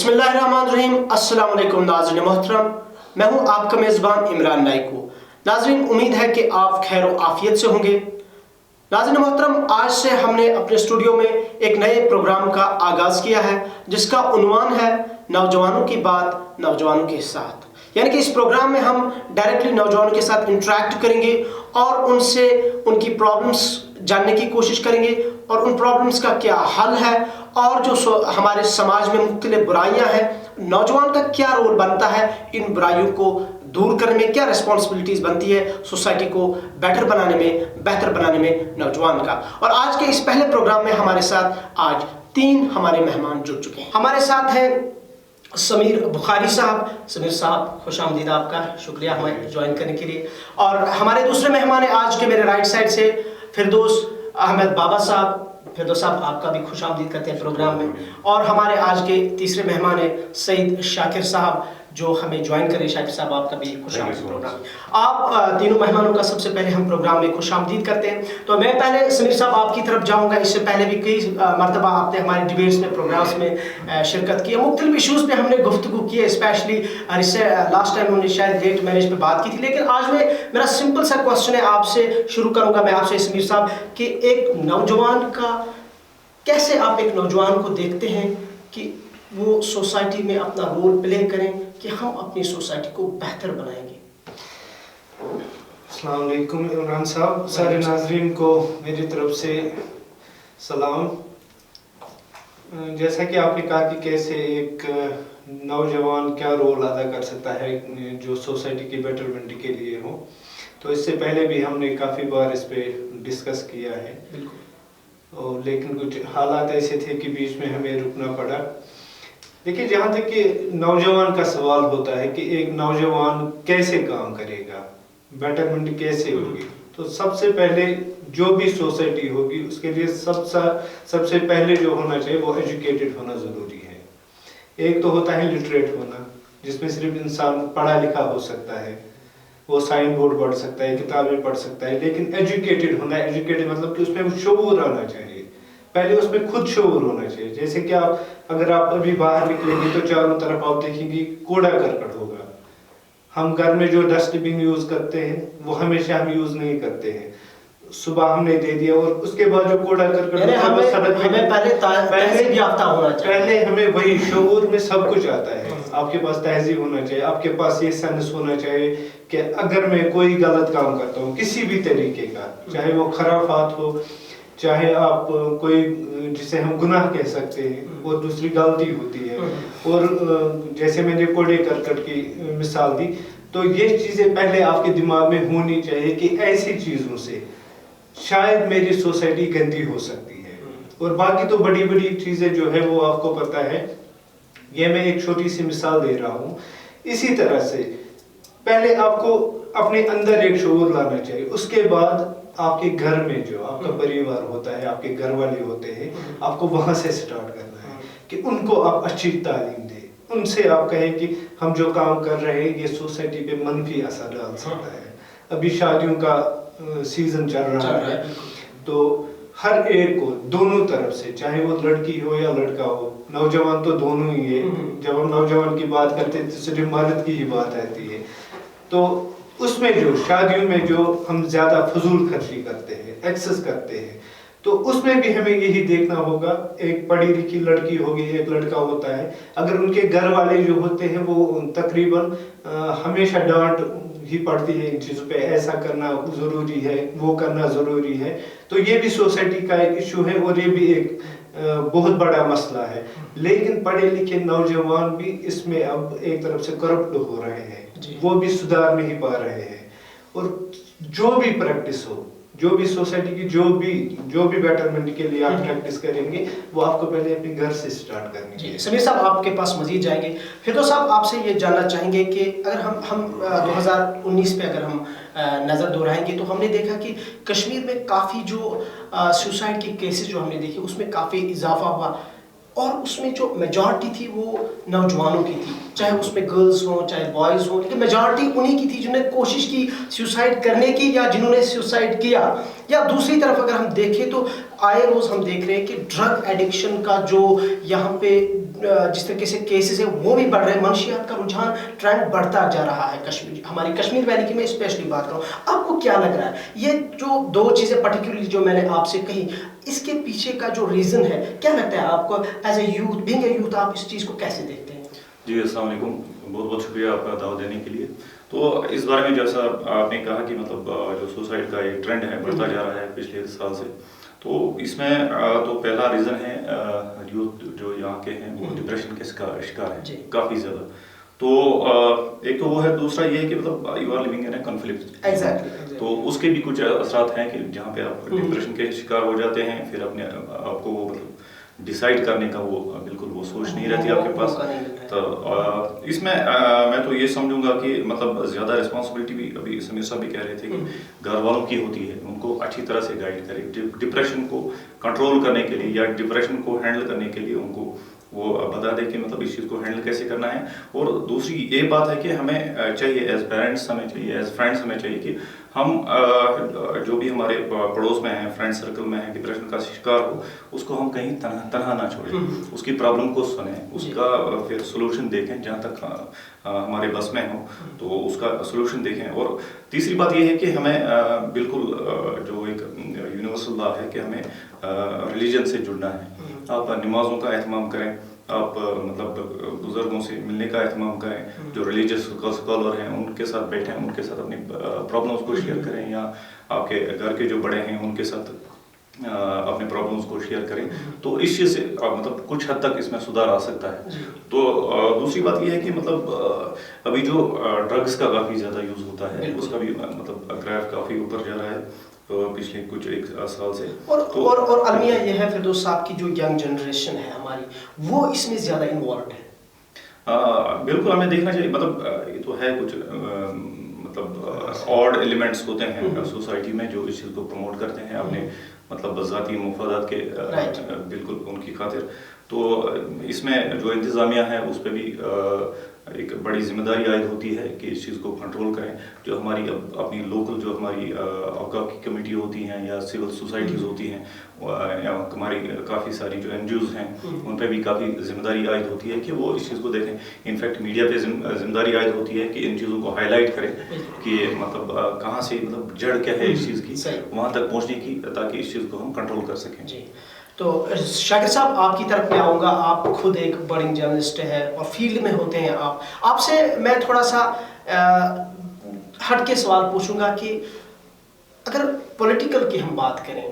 बिस्मिल्लाहिर्रहमानिर्रहीम। अस्सलाम वालेकुम नाज़रीन मोहतरम, मैं हूं आपका मेज़बान इमरान नाइको। नाज़रीन, उम्मीद है कि आप खैर व आफियत से होंगे। नाज़रीन मोहतरम, आज से हमने अपने स्टूडियो में एक नए प्रोग्राम का आगाज़ किया है जिसका उन्वान है नौजवानों की बात नौजवानों के साथ। यानी कि इस प्रोग्राम में हम डायरेक्टली नौजवानों के साथ इंटरेक्ट करेंगे और उनसे उनकी प्रॉब्लम्स जानने की कोशिश करेंगे और उन प्रॉब्लम्स का क्या हल है और जो हमारे समाज में मुख्तलिफ बुराइयां हैं, नौजवान का क्या रोल बनता है इन बुराइयों को दूर करने में, क्या रिस्पॉन्सिबिलिटीज़ बनती है सोसाइटी को बेटर बनाने में, बेहतर बनाने में नौजवान का। और आज के इस पहले प्रोग्राम में हमारे साथ आज 3 हमारे मेहमान जुड़ चुके हैं। हमारे साथ हैं समीर बुखारी साहब। समीर साहब, खुश आमदीद, आपका शुक्रिया हमें ज्वाइन करने के लिए। और हमारे दूसरे मेहमान हैं आज के मेरे राइट साइड से फिरदौस अहमद बाबा साहब। फिरदौस साहब, आपका भी खुश आमदीद करते हैं प्रोग्राम में। और हमारे आज के तीसरे मेहमान हैं सईद शाकिर साहब जो हमें ज्वाइन करें। शाकिर साहब, आपका भी खुश आमदीद प्रोग्राम। आप तीनों मेहमानों का सबसे पहले हम प्रोग्राम में खुश आमदीद करते हैं। तो मैं पहले समीर साहब आपकी तरफ जाऊंगा। इससे पहले भी कई मरतबा आपने हमारे डिबेट्स में, प्रोग्राम्स में शिरकत की है, मुख्तलिफ इशूज़ पे हमने गुफ्तगू की है। स्पेशली लास्ट टाइम हमने शायद लेट मैरिज पे बात की थी, लेकिन आज मेरा सिंपल सा क्वेश्चन है, आपसे शुरू करूँगा मैं आपसे समीर साहब कि एक नौजवान का कैसे आप एक नौजवान को देखते हैं कि वो सोसाइटी में अपना रोल प्ले करें कि हम अपनी सोसाइटी को बेहतर बनाएंगे। अस्सलाम वालेकुम इमरान साहब, सारे नाजरीन को मेरी तरफ से सलाम। जैसा कि आपने कहा कि कैसे एक नौजवान क्या रोल अदा कर सकता है जो सोसाइटी की बेटरमेंट के लिए हो, तो इससे पहले भी हमने काफ़ी बार इस पे डिस्कस किया है। बिल्कुल। और लेकिन कुछ हालात ऐसे थे कि बीच में हमें रुकना पड़ा। देखिए, जहाँ तक कि नौजवान का सवाल होता है कि एक नौजवान कैसे काम करेगा, बेटरमेंट कैसे होगी, तो सबसे पहले जो भी सोसाइटी होगी उसके लिए सबसे पहले जो होना चाहिए वो एजुकेटेड होना ज़रूरी है। एक तो होता है लिटरेट होना, जिसमें सिर्फ इंसान पढ़ा लिखा हो सकता है, वो साइन बोर्ड पढ़ सकता है, किताबें पढ़ सकता है, लेकिन एजुकेटेड होना, एजुकेटेड मतलब कि उसमें शऊर आना चाहिए। पहले उसमें खुद शऊर होना चाहिए। जैसे कि अगर आप अभी बाहर निकलेंगे तो चारों तरफ आप देखेंगे कूड़ा करकट होगा। हम घर में जो डस्टबिन यूज करते हैं वो हमेशा हम यूज नहीं करते हैं, सुबह हमने दे दिया और उसके बाद जो कूड़ा करकट हमें पहले याफ्ता होना चाहिए। पहले हमें वही शऊर में सब कुछ आता है। आपके पास तहजीब होना चाहिए, आपके पास ये सेंस होना चाहिए कि अगर मैं कोई गलत काम करता हूँ किसी भी तरीके का, चाहे वो खराफात हो, चाहे आप कोई जिसे हम गुनाह कह सकते हैं, और दूसरी गलती होती है। और जैसे मैंने कूड़े करकट की मिसाल दी, तो ये चीज़ें पहले आपके दिमाग में होनी चाहिए कि ऐसी चीज़ों से शायद मेरी सोसाइटी गंदी हो सकती है। और बाकी तो बड़ी बड़ी चीज़ें जो है वो आपको पता है। ये मैं एक छोटी सी मिसाल दे रहा हूँ। इसी तरह से पहले आपको अपने अंदर एक शऊर लाना चाहिए, उसके बाद आपके घर में जो आपका परिवार होता है, आपके घर वाले होते हैं, आपको वहां से स्टार्ट करना है कि उनको आप अच्छी तालीम दें। उनसे आप कहें कि हम जो काम कर रहे हैं ये सोसाइटी पे मनफी असर डाल सकता है। अभी शादियों का सीजन चल रहा है, तो हर एक को दोनों तरफ से, चाहे वो लड़की हो या लड़का हो, नौजवान तो दोनों ही है। जब हम नौजवान की बात करते हैं तो सिर्फ मर्द की ही बात आती है। तो उसमें जो शादियों में जो हम ज्यादा फजूल खर्ची करते हैं, एक्सेस करते हैं, तो उसमें भी हमें यही देखना होगा। एक पढ़ी लिखी लड़की होगी, एक लड़का होता है, अगर उनके घर वाले जो होते हैं वो तकरीबन हमेशा डांट ही पड़ती है इन चीज़ों पे, ऐसा करना ज़रूरी है, वो करना ज़रूरी है, तो ये भी सोसाइटी का एक इशू है और ये भी एक बहुत बड़ा मसला है। लेकिन पढ़े लिखे नौजवान भी इसमें अब एक तरफ से करप्ट हो रहे हैं, वो भी सुधार नहीं पा रहे हैं। और जो भी प्रैक्टिस हो, जो भी सोसाइटी की जो भी बेटरमेंट के लिए आप प्रैक्टिस करेंगे, वो आपको पहले अपने घर से स्टार्ट करनी चाहिए। समीर साहब, आपके पास मजीद जाएंगे। फिरदौस साहब, आपसे ये जानना चाहेंगे कि अगर हम 2019 पे अगर हम नज़र दोहराएंगे तो हमने देखा कि कश्मीर में काफ़ी जो सुसाइड के केसेस जो हमने देखे उसमें काफ़ी इजाफा हुआ और उसमें जो मेजॉरिटी थी वो नौजवानों की थी, चाहे उसमें गर्ल्स हों चाहे बॉयज़ हों, लेकिन मेजॉरिटी उन्हीं की थी जिन्होंने कोशिश की सुसाइड करने की या जिन्होंने सुसाइड किया। या दूसरी तरफ अगर हम देखें तो आए रोज़ हम देख रहे हैं कि ड्रग एडिक्शन का जो यहाँ पे जिस तरीके से केसेस है वो भी बढ़ रहे हैं, मंशियात का रुझान ट्रेंड बढ़ता जा रहा है कश्मीर, हमारी कश्मीर वैली की मैं स्पेशली बात करूँ, आपको क्या लग रहा है ये जो दो चीज़ें पर्टिकुलरली जो मैंने आपसे कही, इसके पीछे का जो रीज़न है क्या लगता है आपको? As a youth, being a youth, आप इस चीज़ को कैसे देखते हैं? जी अस्सलाम वालेकुम, बहुत बहुत शुक्रिया आपका दावत देने के लिए। तो इस बारे में जैसा आपने कहा कि मतलब जो सुसाइड का एक ट्रेंड है बढ़ता जा रहा है पिछले साल से, तो इसमें तो पहला रीज़न है यूथ जो यहाँ के हैं वो डिप्रेशन के शिकार हैं काफ़ी ज़्यादा। तो एक तो वो है, दूसरा ये है कि मतलब you are living in a conflict. Exactly. तो उसके भी कुछ असरात हैं कि जहाँ पे आप डिप्रेशन के शिकार हो जाते हैं, फिर अपने आपको मतलब डिसाइड करने का वो बिल्कुल वो सोच नहीं रहती आपके पास। तो इसमें मैं तो ये समझूंगा कि मतलब ज़्यादा रिस्पॉन्सिबिलिटी भी, अभी समीर साहब भी कह रहे थे कि घर वालों की होती है, उनको अच्छी तरह से गाइड करें डिप्रेशन को कंट्रोल करने के लिए या डिप्रेशन को हैंडल करने के लिए, उनको वो बता दें कि मतलब इस चीज़ को हैंडल कैसे करना है। और दूसरी ये बात है कि हमें चाहिए एज पेरेंट्स, हमें चाहिए एज फ्रेंड्स, हमें चाहिए कि हम जो भी हमारे पड़ोस में हैं, फ्रेंड सर्कल में हैं, डिप्रेशन का शिकार हो, उसको हम कहीं तनहा ना छोड़ें, उसकी प्रॉब्लम को सुनें, उसका फिर सोल्यूशन देखें जहाँ तक हमारे बस में हो, तो उसका सोल्यूशन देखें। और तीसरी बात ये है कि हमें बिल्कुल जो एक यूनिवर्सल लॉ है कि हमें रिलीजन से जुड़ना है। आप नमाज़ों का एहतमाम करें, आप मतलब बुजुर्गों से मिलने का एहतमाम करें, जो रिलीजियस स्कॉलर हैं उनके साथ बैठें, उनके साथ अपनी प्रॉब्लम्स को शेयर करें, या आपके घर के जो बड़े हैं उनके साथ अपने प्रॉब्लम्स को शेयर करें। तो इस चीज़ से मतलब कुछ हद तक इसमें सुधार आ सकता है। तो दूसरी बात यह है कि मतलब अभी जो ड्रग्स का काफ़ी ज़्यादा यूज़ होता है, उसका भी मतलब ग्राफ काफ़ी ऊपर जा रहा है पिछले कुछ एक साल से। और अलमिया ये है फिरदौस साहब की जो यंग जनरेशन है हमारी, वो इसमें ज़्यादा इन्वॉल्व है। बिल्कुल हमें देखना चाहिए, मतलब ये तो है कुछ मतलब ऑड एलिमेंट्स होते हैं सोसाइटी में जो इस चीज़ को प्रमोट करते हैं अपने मतलब ज़ाती मुफादात के बिल्कुल उनकी खातिर। तो इसमें जो इंतज़ामिया है उस पर भी एक बड़ी जिम्मेदारी आयद होती है कि इस चीज़ को कंट्रोल करें। जो हमारी अपनी लोकल जो हमारी अवकाफ की कमेटी होती हैं या सिविल सोसाइटीज़ होती हैं, या हमारी काफ़ी सारी जो NGOs हैं, उन पर भी काफ़ी जिम्मेदारी आयद होती है कि वो इस चीज़ को देखें। इनफैक्ट मीडिया पे जिम्मेदारी आयद होती है कि इन चीज़ों को हाईलाइट करें कि मतलब कहाँ से मतलब जड़ क्या है इस चीज़ की, वहाँ तक पहुँचने की, ताकि इस चीज़ को हम कंट्रोल कर सकें। जी, तो शाकिर साहब आपकी तरफ मैं आऊँगा, आप खुद एक बड़ी जर्नलिस्ट है और फील्ड में होते हैं आप, आपसे मैं थोड़ा सा हट के सवाल पूछूंगा कि अगर पॉलिटिकल की हम बात करें,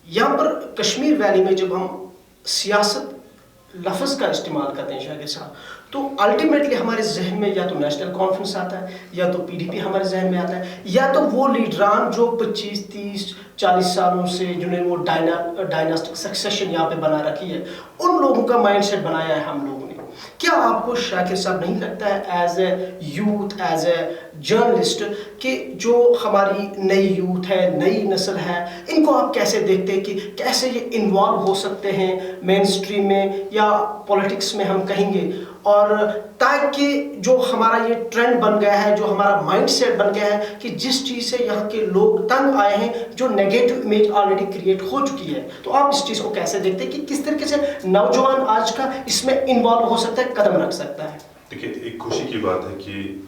यहाँ पर कश्मीर वैली में जब हम सियासत लफ्ज़ का इस्तेमाल करते हैं शाकिर साहब, तो अल्टीमेटली हमारे जहन में या तो नेशनल कॉन्फ्रेंस आता है, या तो PDP हमारे जहन में आता है, या तो वो लीडरान जो 25, 30, 40 सालों से जिन्होंने वो डायनास्टिक सक्सेशन यहाँ पे बना रखी है, उन लोगों का माइंडसेट बनाया है हम लोगों ने। क्या आपको शाकिर साहब नहीं लगता है as a youth, as a journalist, कि जो हमारी नई यूथ है, नई नस्ल है, इनको आप कैसे देखते हैं कि कैसे ये इन्वॉल्व हो सकते हैं मेन स्ट्रीम में या पॉलिटिक्स में हम कहेंगे, और ताकि जो हमारा ये ट्रेंड बन गया है, जो हमारा माइंडसेट बन गया है कि जिस चीज़ से यहाँ के लोग तंग आए हैं, जो नेगेटिव इमेज ऑलरेडी क्रिएट हो चुकी है, तो आप इस चीज़ को कैसे देखते हैं कि किस तरीके से नौजवान आज का इसमें इन्वॉल्व हो सकता है, कदम रख सकता है? देखिए, एक खुशी की बात है कि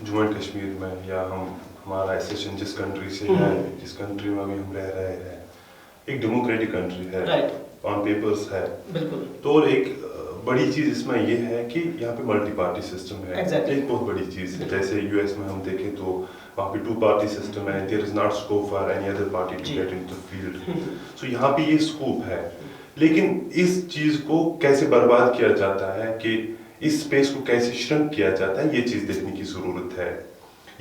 जम्मू एंड कश्मीर में या हमारा एसेशन जिस कंट्री से है, जिस कंट्री में अभी हम रह रहे हैं, एक डेमोक्रेटिक कंट्री है, ऑन पेपर्स है बिल्कुल। तो और एक बड़ी चीज इसमें ये है कि यहाँ पे मल्टी पार्टी सिस्टम है, एक बहुत बड़ी चीज है। जैसे US में हम देखें तो वहाँ पे 2 पार्टी सिस्टम है, there is not scope for any other party to get into the field. So यहाँ पे ये स्कोप है, लेकिन इस चीज को कैसे बर्बाद किया जाता है, कि इस स्पेस को कैसे श्रिंक किया जाता है, ये चीज देखने की जरूरत है।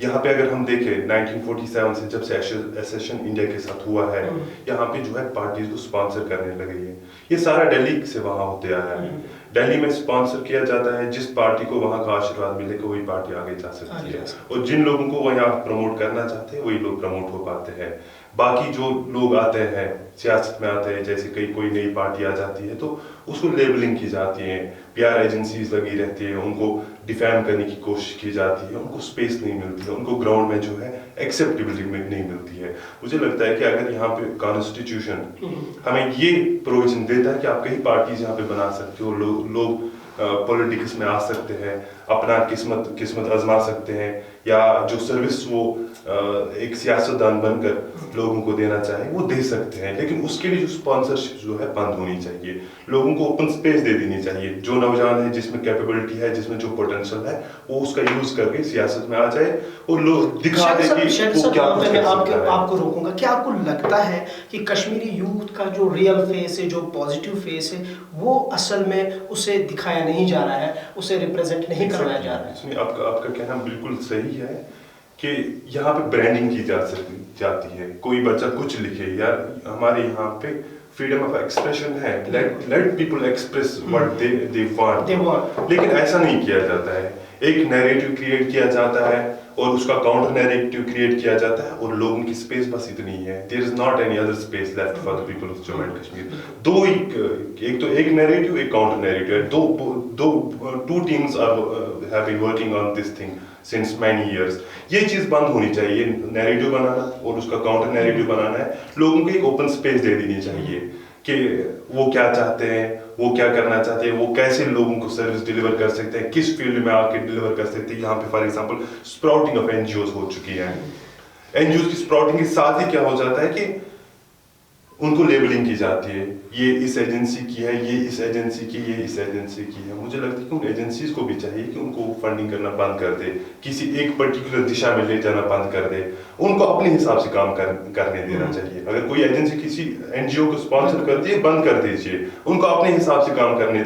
यहाँ पे अगर हम देखें 1947 से जब से एसेशन इंडिया के साथ हुआ है, यहाँ पे जो है पार्टीज को स्पॉन्सर करने लगी है। ये सारा दिल्ली से वहाँ होते आया है। दिल्ली में स्पॉन्सर किया जाता है, जिस पार्टी को वहाँ का आशीर्वाद मिलेगा वही पार्टी आगे जा सकती है, और जिन लोगों को वो यहाँ प्रमोट करना चाहते हैं वही लोग प्रमोट हो पाते हैं। बाकी जो लोग आते हैं सियासत में आते हैं, जैसे कोई नई पार्टी आ जाती है तो उसको लेबलिंग की जाती है, PR एजेंसीज लगी रहती है, उनको डिफेम करने की कोशिश की जाती है, उनको स्पेस नहीं मिलती है, उनको ग्राउंड में जो है एक्सेप्टेबिलिटी में नहीं मिलती है। मुझे लगता है कि अगर यहाँ पे कॉन्स्टिट्यूशन हमें ये प्रोविजन देता है कि आप कई पार्टीज यहाँ पे बना सकते हो, लोग पॉलिटिक्स में आ सकते हैं, अपना किस्मत आजमा सकते हैं, या जो सर्विस वो एक सियासतदान बनकर लोगों को देना चाहे वो दे सकते हैं, लेकिन उसके लिए जो स्पॉन्सरशिप जो है बंद होनी चाहिए। लोगों को ओपन स्पेस दे देनी चाहिए। जो नौजवान है, जिसमें कैपेबिलिटी है, जिसमें जो पोटेंशियल है, वो उसका यूज करके सियासत में आ जाए और लोग दिखा दे कि वो क्या कुछ कर सकता है। आपको रोकूंगा, क्या आपको लगता है कि कश्मीरी यूथ का जो रियल फेस है, जो पॉजिटिव फेस है, वो असल में उसे दिखाया नहीं जा रहा है, उसे रिप्रेजेंट नहीं करवाया जा रहा है? आपका कहना बिल्कुल सही है कि यहाँ पे ब्रांडिंग की जाती है। कोई बच्चा कुछ लिखे, यार हमारे यहाँ पे फ्रीडम ऑफ एक्सप्रेशन है, let people express what they want, लेकिन ऐसा नहीं किया जाता है। एक नैरेटिव क्रिएट किया जाता है और उसका काउंटर नैरेटिव क्रिएट किया जाता है और लोगों की स्पेस बस इतनी है। There is not any other space left for the people of Jammu and Kashmir. दो एक तो एक नैरेटिव, एक काउंटर नैरेटिव है। Two teams have been working on this thing since many years. ये चीज बंद होनी चाहिए, नैरेटिव बनाना और उसका काउंटर नैरेटिव बनाना है। लोगों को एक ओपन स्पेस दे देनी चाहिए कि वो क्या चाहते हैं, वो क्या करना चाहते हैं, वो कैसे लोगों को सर्विस डिलीवर कर सकते हैं, किस फील्ड में आके डिलीवर कर सकते हैं। यहाँ पे for example sprouting of NGOs हो चुकी है। एनजीओज की स्प्राउटिंग के साथ ही क्या हो जाता है कि उनको लेबलिंग की जाती है, ये इस एजेंसी की है, ये इस एजेंसी की, ये इस एजेंसी की है। मुझे लगता है कि उन एजेंसीज को भी चाहिए कि उनको फंडिंग करना बंद कर दे, किसी एक पर्टिकुलर दिशा में ले जाना बंद कर दे, उनको अपने हिसाब से काम करने देना चाहिए। अगर कोई एजेंसी किसी एनजीओ को स्पॉन्सर करती है, बंद कर दीजिए, उनको अपने हिसाब से काम करने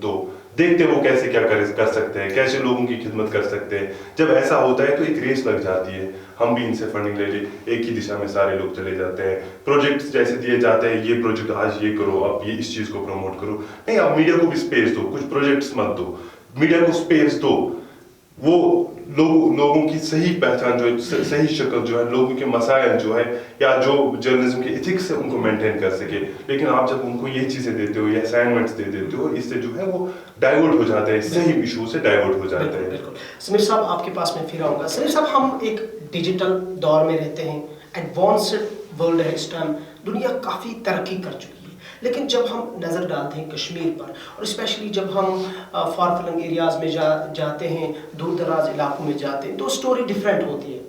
दो, देखते वो कैसे क्या कर सकते हैं, कैसे लोगों की खिदमत कर सकते हैं। जब ऐसा होता है तो एक रेस लग जाती है, हम भी इनसे फंडिंग ले ली, एक ही दिशा में सारे लोग चले जाते हैं। प्रोजेक्ट्स जैसे दिए जाते हैं, ये प्रोजेक्ट आज ये करो, आप ये इस चीज को प्रमोट करो। नहीं, आप मीडिया को भी स्पेस दो, कुछ प्रोजेक्ट्स मत दो, मीडिया को स्पेस दो। वो लोगों की सही पहचान जो है, सही शक्ल जो है, लोगों के मसाइल जो है, या जो जर्नलिज्म के एथिक्स है उनको मेंटेन कर सके। लेकिन आप जब उनको ये चीजें देते हो या असाइनमेंट्स दे देते हो, इससे जो है वो डाइवर्ट हो जाता है, सही इशू से डाइवर्ट हो जाता है। बिल्कुल। समीर साहब, आपके पास में फिर आऊंगा। समीर साहब, हम एक डिजिटल दौर में रहते हैं, एडवांस्ड वर्ल्ड है इस टाइम, दुनिया काफ़ी तरक्की कर चुकी है, लेकिन जब हम नज़र डालते हैं कश्मीर पर, और स्पेशली जब हम फार फ्लंग एरियाज़ में जाते हैं, दूर दराज इलाकों में जाते हैं, तो स्टोरी डिफरेंट होती है।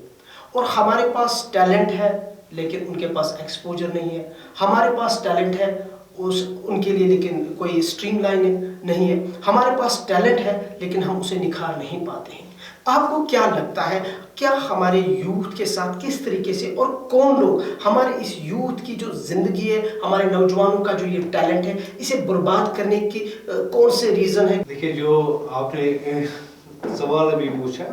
और हमारे पास टैलेंट है लेकिन उनके पास एक्सपोजर नहीं है, हमारे पास टैलेंट है उनके लिए लेकिन कोई स्ट्रीमलाइनिंग नहीं है, हमारे पास टैलेंट है लेकिन हम उसे निखार नहीं पाते हैं। आपको क्या लगता है, क्या हमारे यूथ के साथ किस तरीके से और कौन लोग हमारे इस यूथ की जो ज़िंदगी है, हमारे नौजवानों का जो ये टैलेंट है, इसे बर्बाद करने की कौन से रीज़न है? देखिए, जो आपने सवाल अभी पूछा,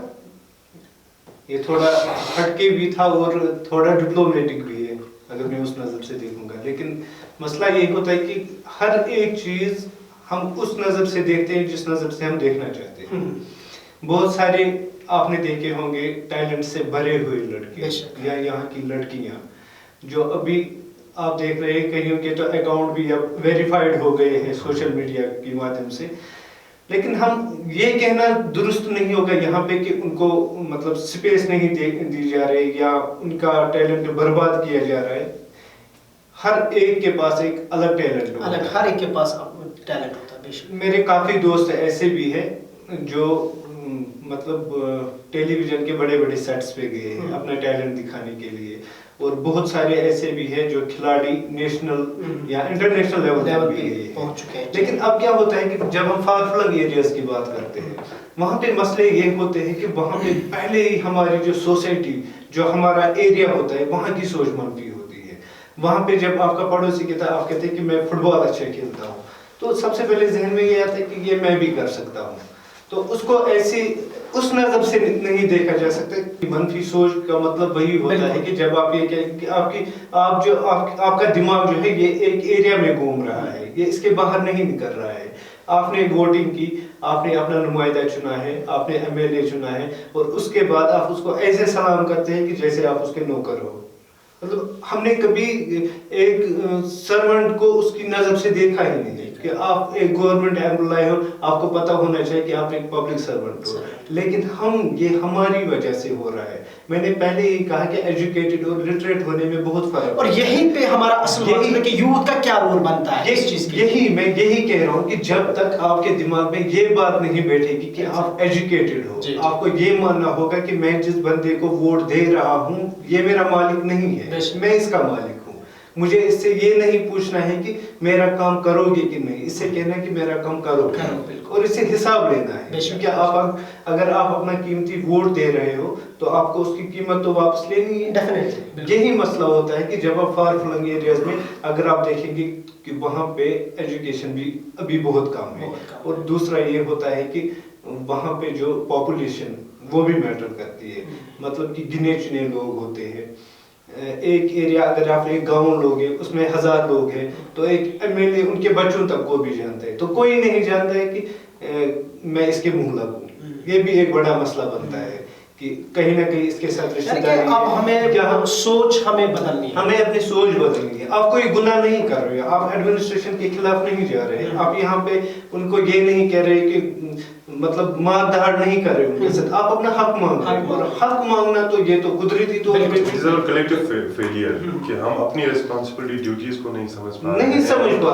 ये थोड़ा हटके भी था और थोड़ा डिप्लोमेटिक भी है अगर मैं उस नज़र से देखूंगा। लेकिन मसला ये होता है कि हर एक चीज़ हम उस नज़र से देखते हैं जिस नज़र से हम देखना चाहते हैं। बहुत सारे आपने देखे होंगे टैलेंट से भरे हुए लड़के या यहाँ की लड़कियाँ जो अभी आप देख रहे हैं, कहीं के तो अकाउंट भी अब वेरीफाइड हो गए हैं सोशल मीडिया के माध्यम से। लेकिन हम ये कहना दुरुस्त नहीं होगा यहाँ पे कि उनको मतलब स्पेस नहीं दी जा रही या उनका टैलेंट बर्बाद किया जा रहा है। हर एक के पास एक अलग टैलेंट होता है, हर एक के पास टैलेंट होता है। बेशक मेरे काफ़ी दोस्त ऐसे भी हैं जो मतलब टेलीविजन के बड़े बड़े सेट्स पे गए हैं अपना टैलेंट दिखाने के लिए, और बहुत सारे ऐसे भी हैं जो खिलाड़ी नेशनल या इंटरनेशनल लेवल पे पहुंच चुके हैं। लेकिन अब क्या होता है कि जब हम फार फ्लंग एरियाज की बात करते हैं, वहाँ पे मसले ये होते हैं कि वहाँ पे पहले ही हमारी जो सोसाइटी, जो हमारा एरिया होता है, वहाँ की सोच मनफी होती है। वहाँ पे जब आपका पड़ोसी कहता है, आप कहते हैं कि मैं फुटबॉल अच्छा खेलता हूँ, तो सबसे पहले जहन में ये आता है कि ये मैं भी कर सकता हूँ। तो उसको ऐसी उस नज़र से नहीं देखा जा सकता। मनफी सोच का मतलब वही होता है कि जब आप ये कहें कि आपका दिमाग जो है ये एक एरिया में घूम रहा है, ये इसके बाहर नहीं निकल रहा है। आपने वोटिंग की, आपने अपना नुमाइंदा चुना है, आपने एमएलए चुना है, और उसके बाद आप उसको ऐसे सलाम करते हैं कि जैसे आप उसके नौकर हो। मतलब हमने कभी एक सर्वेंट को उसकी नज़र से देखा ही नहीं। کہ آپ ایک گورنمنٹ ایمپلائی ہو, آپ کو پتہ ہونا چاہیے کہ آپ ایک پبلک سرونٹ ہو, لیکن یہ ہماری وجہ سے ہو رہا ہے. میں نے پہلے ہی کہا کہ ایجوکیٹڈ اور لٹریٹ ہونے میں بہت فرق ہے, اور یہیں پہ ہمارا اصل مقصد ہے کہ یوتھ کا کیا رول بنتا ہے اس چیز کے. میں یہی کہہ رہا ہوں کہ جب تک آپ کے دماغ میں یہ بات نہیں بیٹھے گی کہ آپ ایجوکیٹڈ ہو, آپ کو یہ ماننا ہوگا کہ میں جس بندے کو ووٹ دے رہا ہوں یہ میرا مالک نہیں ہے, میں اس کا مالک ہوں. مجھے اس سے یہ نہیں پوچھنا ہے کہ میرا کام کرو گے کہ نہیں, اس سے کہنا ہے کہ میرا کام کرو, اور اس سے حساب لینا ہے. کیونکہ آپ اگر آپ اپنا قیمتی ووٹ دے رہے ہو تو آپ کو اس کی قیمت تو واپس لینی ہے. یہی مسئلہ ہوتا ہے کہ جب آپ فار فلنگ ایریاز میں اگر آپ دیکھیں گے کہ وہاں پہ ایجوکیشن بھی ابھی بہت کم ہے, اور دوسرا یہ ہوتا ہے کہ وہاں پہ جو پاپولیشن وہ بھی میٹر کرتی ہے, مطلب کہ گنے چنے لوگ ہوتے ہیں. ایک ایریا اگر آپ ایک گاؤں لوگ ہیں اس میں 1000 لوگ ہیں تو ایک MLA ان کے بچوں تک کو بھی جانتا ہے, تو کوئی نہیں جانتا ہے کہ میں اس کے منہ لگوں. یہ بھی ایک بڑا مسئلہ بنتا ہے کہ کہیں نہ کہیں اس کے ساتھ رشتہ داری. اب ہمیں سوچ ہمیں بدلنی ہے, ہمیں اپنی سوچ بدلنی ہے. آپ کوئی گناہ نہیں کر رہے, آپ ایڈمنسٹریشن کے خلاف نہیں جا رہے, آپ یہاں پہ ان کو یہ نہیں کہہ رہے کہ مطلب مار دھاڑ نہیں کر رہے ان کے ساتھ, آپ اپنا حق مانگ رہے ہیں. اور حق مانگنا تو یہ تو قدرتی تو کلیکٹیو فیلئر کہ ہم اپنی ریسپانسبلٹی ڈیوٹیز کو نہیں سمجھ پا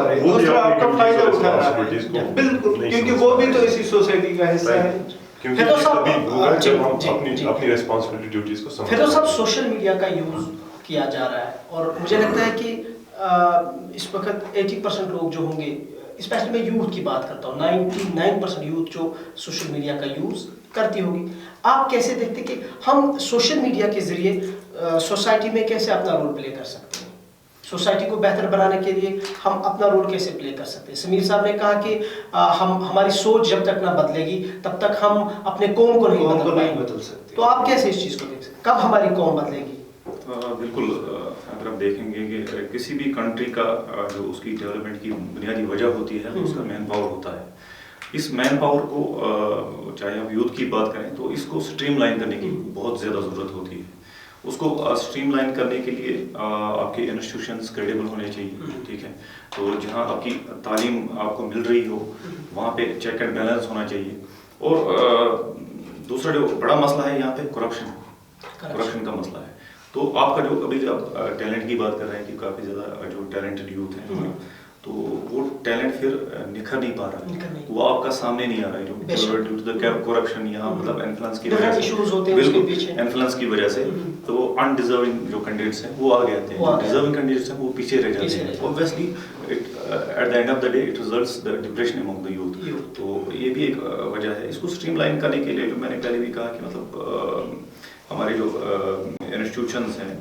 رہے, دوسرا آپ کا فائدہ اٹھا رہا ہے. بالکل, کیونکہ وہ بھی تو اسی سوسائٹی کا حصہ ہے. پھر تو سب سوشل میڈیا کا یوز کیا جا رہا ہے, اور مجھے لگتا ہے کہ اس وقت 80% لوگ جو ہوں گے, اسپیشلی میں یوتھ کی بات کرتا ہوں, 99% یوتھ جو سوشل میڈیا کا یوز کرتی ہوگی. آپ کیسے دیکھتے کہ ہم سوشل میڈیا کے ذریعے سوسائٹی میں کیسے اپنا رول پلے کر سکتے ہیں, سوسائٹی کو بہتر بنانے کے لیے ہم اپنا رول کیسے پلے کر سکتے ہیں؟ سمیر صاحب نے کہا کہ ہماری سوچ جب تک نہ بدلے گی تب تک ہم اپنے قوم کو نہیں بدل سکتے. تو آپ کیسے اس چیز کو دیکھ سکتے, کب ہماری قوم بدلے گی؟ بالکل, اگر ہم دیکھیں گے کہ کسی بھی کنٹری کا جو اس کی ڈیولپمنٹ کی بنیادی وجہ ہوتی ہے اس کا مین پاور ہوتا ہے. اس مین پاور کو چاہے ہم یوتھ کی بات کریں تو اس کو سٹریم لائن کرنے کی بہت زیادہ ضرورت ہوتی ہے. اس کو سٹریم لائن کرنے کے لیے آپ کے انسٹیٹیوشنز کریڈیبل ہونے چاہیے, ٹھیک ہے. تو جہاں آپ کی تعلیم آپ کو مل رہی ہو وہاں پہ چیک اینڈ بیلنس ہونا چاہیے. اور دوسرا جو بڑا مسئلہ ہے یہاں پہ کرپشن کا مسئلہ ہے. تو آپ کا جو ابھی آپ ٹیلنٹ کی بات کر رہے ہیں کہ کافی زیادہ جو ٹیلنٹڈ یوتھ ہیں تو وہ ٹیلنٹ پھر نکھر نہیں پا رہا ہے, وہ آپ کا سامنے نہیں آ رہا ہے جو ڈیو ٹو دا کرپشن یا مطلب انفلوئنس کی وجہ سے, بالکل انفلوئنس کی وجہ سے. تو ان ڈیزرونگ جو کینڈیڈیٹس ہیں وہ آگے آتے ہیں, جو ڈیزرونگ کینڈیڈیٹس ہیں وہ پیچھے رہ جاتے ہیں. Obviously at the end of the day it results the depression among the youth. تو یہ بھی ایک وجہ ہے. اس کو اسٹریم لائن کرنے کے لیے جو میں نے پہلے بھی کہا کہ مطلب ہمارے جو انسٹیٹیوشنز ہیں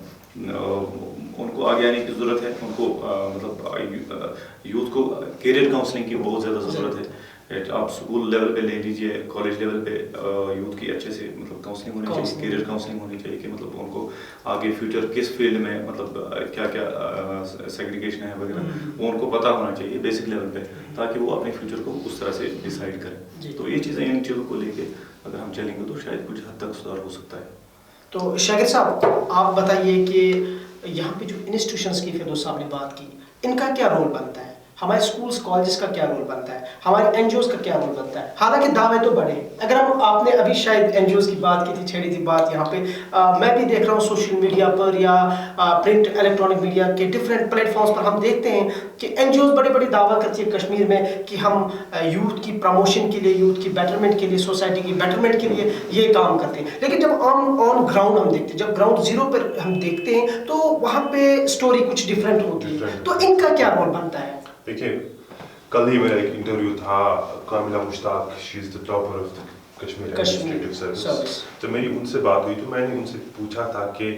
ان کو آگے آنے کی ضرورت ہے. ان کو مطلب یوتھ کو کیریئر کاؤنسلنگ کی بہت زیادہ ضرورت ہے. آپ اسکول لیول پہ لے لیجیے, کالج لیول پہ یوتھ کی اچھے سے مطلب کاؤنسلنگ ہونی چاہیے, کیریئر کاؤنسلنگ ہونی چاہیے کہ مطلب ان کو آگے فیوچر کس فیلڈ میں مطلب کیا کیا سیگریگیشن ہے وغیرہ وہ ان کو پتہ ہونا چاہیے بیسک لیول پہ, تاکہ وہ اپنے فیوچر کو اس طرح سے ڈیسائیڈ کریں. تو یہ چیزیں ان چیزوں کو لے کے اگر ہم چلیں گے تو شاید کچھ حد تک سدھار ہو سکتا ہے. تو شاگرد صاحب آپ بتائیے کہ یہاں پہ جو انسٹیٹیوشنس کی فردوس صاحب نے بات کی, ان کا کیا رول بنتا ہے, ہمارے اسکولس کالجز کا کیا رول بنتا ہے, ہمارے NGOs کا کیا رول بنتا ہے؟ حالانکہ دعوے تو بڑے ہیں. اگر آپ نے ابھی شاید NGOs کی بات کی تھی, چھیڑی تھی بات یہاں پہ, میں بھی دیکھ رہا ہوں سوشل میڈیا پر یا پرنٹ الیکٹرانک میڈیا کے ڈفرینٹ پلیٹ فارمس پر ہم دیکھتے ہیں کہ NGOs بڑے بڑے دعویٰ کرتی ہے کشمیر میں کہ ہم یوتھ کی پروموشن کے لیے, یوتھ کی بیٹرمنٹ کے لیے, سوسائٹی کی بیٹرمنٹ کے لیے یہ کام کرتے ہیں. لیکن جب آن گراؤنڈ ہم دیکھتے ہیں, جب گراؤنڈ زیرو پر ہم دیکھتے ہیں تو وہاں پہ اسٹوری کچھ ڈفرینٹ ہوتی ہے. تو ان کا کیا رول بنتا ہے؟ دیکھیے, کل ہی میرا ایک انٹرویو تھا Kamila Mushtaq, she is the topper of Kashmir administrative service. جب میری ان سے بات ہوئی تو میں نے ان سے پوچھا تھا کہ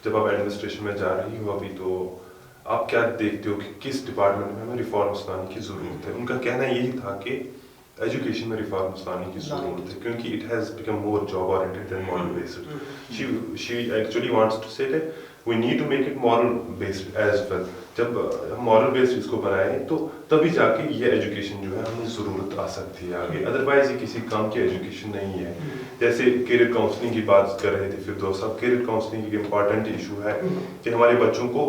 جب آپ ایڈمنسٹریشن میں جا رہی ہو ابھی تو آپ کیا دیکھتے ہو کہ کس ڈپارٹمنٹ میں ہمیں ریفارمس لانے کی ضرورت ہے. ان کا کہنا یہی تھا کہ ایجوکیشن میں ریفارمس لانے کی ضرورت ہے کیونکہ it has become more job oriented than model based. She actually wants to say that we need to make it model based as well. جب ہم ماڈل بیسڈ اس کو بنائیں تو تبھی جا کے یہ ایجوکیشن جو ہے ہمیں ضرورت آ سکتی ہے آگے, ادروائز یہ کسی کام کی ایجوکیشن نہیں ہے. جیسے کیریئر کاؤنسلنگ کی بات کر رہے تھے فردوس صاحب, کیریئر کاؤنسلنگ ایک امپارٹنٹ ایشو ہے کہ ہمارے بچوں کو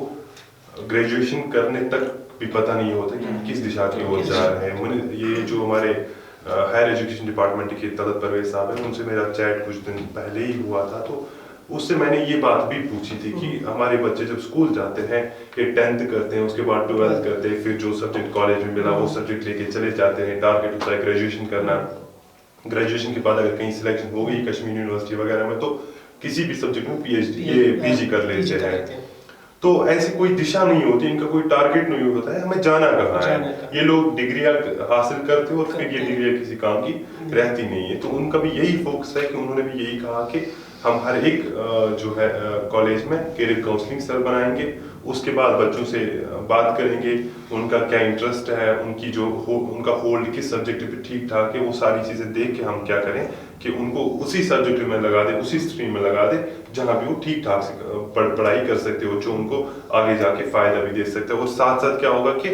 ग्रेजुएशन करने तक भी पता नहीं होता कि किस दिशा की ओर जा रहे हैं। ये जो हमारे हायर एजुकेशन डिपार्टमेंट के तलत परवेज साहब हैं, उनसे मेरा चैट कुछ दिन पहले ही हुआ था, तो उससे मैंने ये बात भी पूछी थी कि हमारे बच्चे जब स्कूल जाते हैं, ये 10th करते हैं, उसके बाद 12th करते हैं, फिर जो सब्जेक्ट कॉलेज में मिला वो सब्जेक्ट लेके चले जाते हैं, टारगेट होता है ग्रेजुएशन करना। ग्रेजुएशन के बाद अगर कहीं सिलेक्शन हो गई कश्मीर यूनिवर्सिटी वगैरह में, तो किसी भी सब्जेक्ट में पीजी कर लेते हैं। तो ऐसी कोई दिशा नहीं होती, इनका कोई टारगेट नहीं होता है, हमें जाना कहाँ है। ये लोग डिग्रियां हासिल करते हैं और फिर ये डिग्रियां किसी काम की रहती नहीं है। तो उनका भी यही फोकस है कि उन्होंने भी यही कहा कि हम हर एक जो है कॉलेज में कैरियर काउंसलिंग सेल बनाएंगे, उसके बाद बच्चों से बात करेंगे, उनका क्या इंटरेस्ट है, उनकी जो उनका होल्ड किस सब्जेक्ट पे ठीक ठाक है, वो सारी चीज़ें देख के हम क्या करें कि उनको उसी सब्जेक्ट में लगा दे, उसी स्ट्रीम में लगा दे जहाँ भी वो ठीक ठाक से पढ़ाई कर सकते हो, जो उनको आगे जाके फायदा भी दे सकते हैं। और साथ साथ क्या होगा कि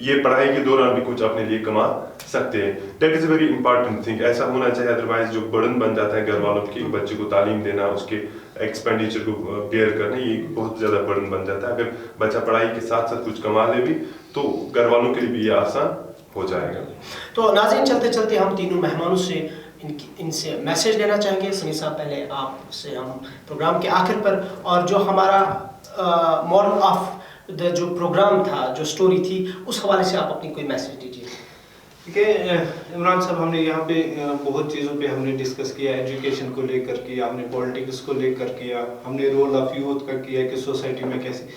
ये पढ़ाई के दौरान भी कुछ अपने लिए कमा सकते हैं। That is a very important thing, ऐसा होना चाहिए, अदरवाइज जो बर्डन बन जाता है घर वालों की, बच्चे को तालीम देना, उसके एक्सपेंडिचर को बेयर करना, ये बहुत ज़्यादा बर्डन बन जाता है। अगर बच्चा पढ़ाई के साथ साथ कुछ कमा ले भी तो घर वालों के लिए भी ये आसान हो जाएगा। तो नाज़रीन, चलते चलते हम तीनों मेहमानों से इनसे मैसेज लेना चाहेंगे। सनी साहब, पहले आपसे हम प्रोग्राम के आखिर पर, और जो हमारा मॉरल ऑफ जो प्रोग्राम था, जो स्टोरी थी, उस हवाले से आप अपनी कोई मैसेज दीजिए। देखिए इमरान साहब, हमने यहाँ पे बहुत चीज़ों पे हमने डिस्कस किया, एजुकेशन को लेकर किया, हमने पॉलिटिक्स को लेकर किया, हमने रोल ऑफ यूथ का किया कि सोसाइटी में कैसे।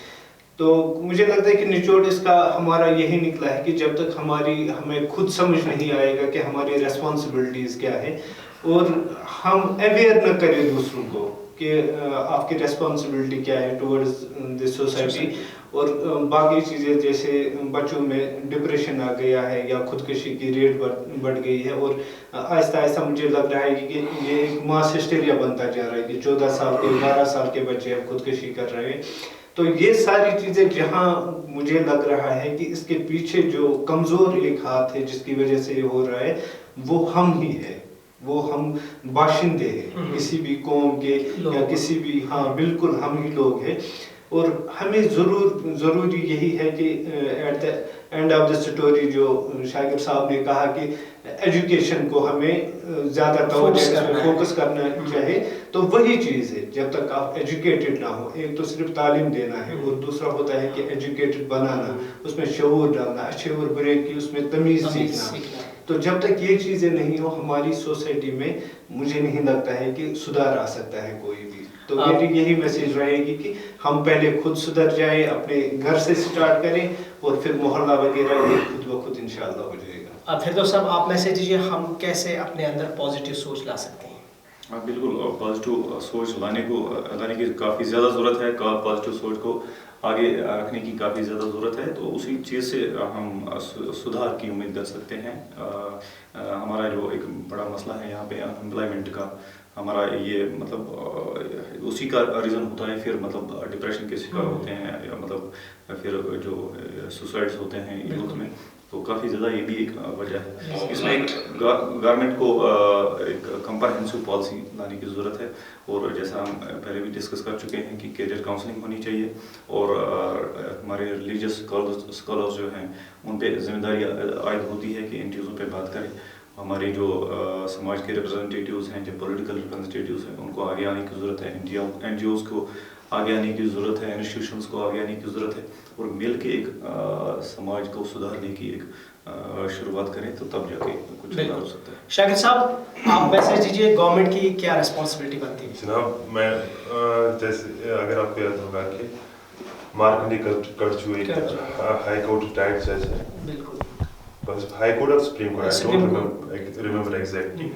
तो मुझे लगता है कि निचोड़ इसका हमारा यही निकला है कि जब तक हमें खुद समझ नहीं आएगा कि हमारी रेस्पॉन्सिबिलिटीज़ क्या है, और हम अवेयर न करें दूसरों को कि आपकी रेस्पॉन्सिबिलिटी क्या है टुवर्ड्स दिस सोसाइटी, और बाकी चीज़ें जैसे बच्चों में डिप्रेशन आ गया है या खुदकुशी की रेट बढ़ गई है, और आहिस्ता आहिस्ता मुझे लग रहा है कि ये एक मास हिस्टेरिया बनता जा रहा है कि 14 साल के 12 साल के बच्चे अब खुदकुशी कर रहे हैं। तो ये सारी चीज़ें जहाँ मुझे लग रहा है कि इसके पीछे जो कमज़ोर एक हाथ है जिसकी वजह से ये हो रहा है, वो हम ही है, वो हम बाशिंदे हैं किसी भी कौम के या किसी भी, हाँ बिल्कुल हम ही लोग हैं। और हमें ज़रूरी यही है कि at the end of the story जो शाकिर साहब ने कहा कि एजुकेशन को हमें ज़्यादा फोकस करना चाहिए। तो वही चीज़ है, जब तक आप एजुकेटेड ना हो, एक तो सिर्फ तालीम देना है और दूसरा होता है कि एजुकेटेड बनाना, उसमें शऊर डालना, अच्छे और बुरे की उसमें तमीज़ सीखना। तो जब तक ये चीज़ें नहीं हो हमारी सोसाइटी में, मुझे नहीं लगता है कि सुधार आ सकता है कोई भी। तो मेरी यही मैसेज रहेगी कि हम पहले खुद सुधर जाएं, अपने घर से स्टार्ट करें, और फिर मोहल्ला वगैरह ये खुद ब खुद इंशाल्लाह हो जाएगा। फिर तो सब आप मैसेज दीजिए, हम कैसे अपने अंदर पॉजिटिव सोच ला सकते हैं। हाँ बिल्कुल, पॉजिटिव सोच लाने की काफ़ी ज़्यादा ज़रूरत है, पॉजिटिव सोच को आगे रखने की काफ़ी ज़्यादा ज़रूरत है। तो उसी चीज़ से हम सुधार की उम्मीद कर सकते हैं। हमारा जो एक बड़ा मसला है यहाँ पे अनएम्प्लॉयमेंट का, हमारा ये मतलब उसी का रीज़न होता है, फिर मतलब डिप्रेशन के शिकार होते हैं, या मतलब फिर जो सुसाइड्स होते हैं यूथ में, तो काफ़ी ज़्यादा ये भी एक वजह है। इसमें एक गवर्नमेंट को एक कंप्रहेंसिव पॉलिसी लाने की ज़रूरत है, और जैसा हम पहले भी डिस्कस कर चुके हैं कि कैरियर काउंसलिंग होनी चाहिए, और हमारे रिलीजियस स्कॉलर्स जो हैं उन पे जिम्मेदारी आयद होती है कि इन चीज़ों पे बात करें। हमारे जो समाज के रिप्रेजेंटेटिव्स हैं, जो पॉलिटिकल रिप्रेजेंटेटिव्स हैं, उनको आगे आने की ज़रूरत है, NGOs को आगे आने की ज़रूरत है, इंस्टीट्यूशंस को आगे आने की ज़रूरत है, और मिल के एक समाज को सुधारने की एक शुरुआत करें, तो तब जाके कुछ सुधार हो सकता है। शाकिर साहब, आप मैसेज दीजिए, गवर्नमेंट की क्या रिस्पॉन्सिबिलिटी बनती है? जनाब, मैं जैसे अगर आपको याद होगा कि मार्कंडी कड़चू एक हाई कोर्ट रिटायर्ड जज है, बिल्कुल, बस हाई कोर्ट और supreme court, I don't remember exactly.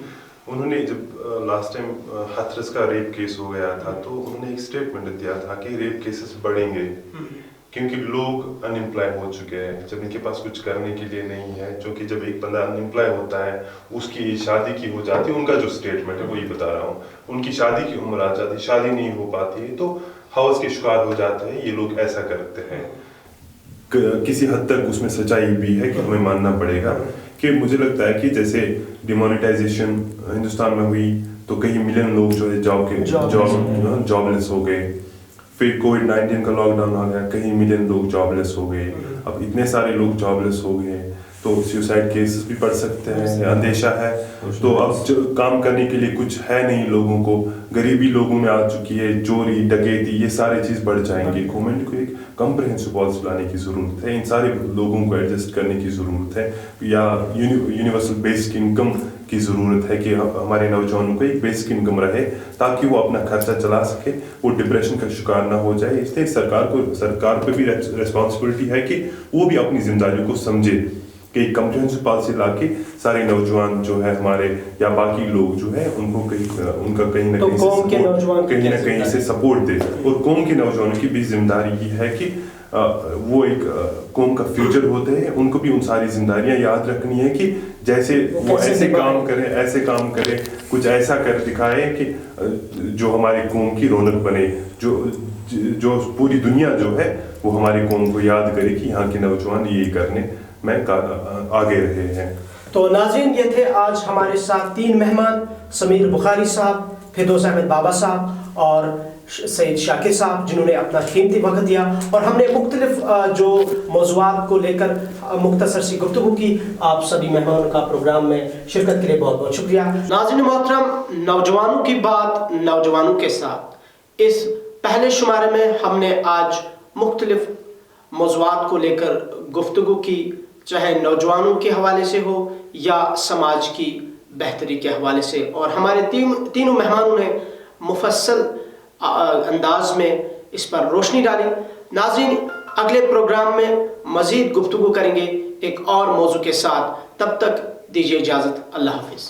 उन्होंने जब लास्ट टाइम हाथरस का रेप केस हो गया था, तो उन्होंने एक स्टेटमेंट दिया था कि रेप केसेस बढ़ेंगे क्योंकि लोग अनएम्प्लॉय हो चुके हैं, जब इनके पास कुछ करने के लिए नहीं है। क्योंकि जब एक बंदा अनएम्प्लॉय होता है, उसकी शादी की हो जाती है, उनका जो स्टेटमेंट है वही बता रहा हूँ, उनकी शादी की उम्र आ जाती, शादी नहीं हो पाती है, तो हाउस के शिकार हो जाते हैं। ये लोग ऐसा करते हैं, किसी हद तक उसमें सच्चाई भी है कि हमें मानना पड़ेगा कि मुझे लगता है कि जैसे डिमोनेटाइजेशन हिंदुस्तान में हुई तो कई मिलियन लोग जो है जॉबलेस हो गए, फिर कोविड-19 का लॉकडाउन आ गया, कई मिलियन लोग जॉबलेस हो गए, अब इतने सारे लोग जॉबलेस हो गए तो सुसाइड केसेस भी बढ़ सकते हैं, अंदेशा है। तो अब जो काम करने के लिए कुछ है नहीं लोगों को, गरीबी लोगों में आ चुकी है, चोरी डकैती ये सारी चीज़ बढ़ जाएंगे। गवर्नमेंट को एक कम्प्रहेंसिव पॉलिसी लाने की ज़रूरत है, इन सारे लोगों को एडजस्ट करने की ज़रूरत है, या यूनिवर्सल बेसिक इनकम की ज़रूरत है कि हमारे नौजवानों को एक बेसिक इनकम रहे ताकि वो अपना खर्चा चला सके, वो डिप्रेशन का शिकार ना हो जाए। इसलिए सरकार पे भी रिस्पॉन्सिबिलिटी है कि वो भी अपनी जिम्मेदारियों को समझे कि एक कम्प्रहेंसिव पॉलिसी लाके सारे नौजवान जो है हमारे या बाकी लोग जो है उनको उनका कहीं ना कहीं से सपोर्ट दे। और कौम के नौजवानों की भी जिम्मेदारी ये है कि वो एक कौम का फ्यूचर होते हैं, उनको भी उन सारी जिम्मेदारियां याद रखनी है कि जैसे वो ऐसे काम करें, कुछ ऐसा कर दिखाए कि जो हमारी कौम की रौनक बने, जो पूरी दुनिया जो है वो हमारी कौम को याद करे कि यहाँ के नौजवान ये करने में आगे रहे हैं। तो नाज़रीन, ये थे आज हमारे साथ 3 मेहमान, समीर बुखारी साहब, फिरदौस अहमद बाबा साहब और सईद शाकिर साहब, जिन्होंने अपना कीमती वक्त दिया और हमने मुख्तलिफ जो मौज़ूआत को लेकर मुख्तसर सी गुफ्तगू की। आप सभी मेहमानों का प्रोग्राम में शिरकत के लिए बहुत बहुत शुक्रिया। नाज़रीन मोहतरम, नौजवानों की बात नौजवानों के साथ, इस पहले शुमारे में हमने आज मुख्तलिफ मौज़ूआत को लेकर गुफ्तगू की, चाहे नौजवानों के हवाले से हो या समाज की बेहतरी के हवाले से, और हमारे तीनों मेहमानों ने मुफस्सल अंदाज में इस पर रोशनी डाली। नाज़रीन, अगले प्रोग्राम में मज़ीद गुफ्तगू करेंगे एक और मौजू के साथ, तब तक दीजिए इजाज़त। अल्लाह हाफ़िज़।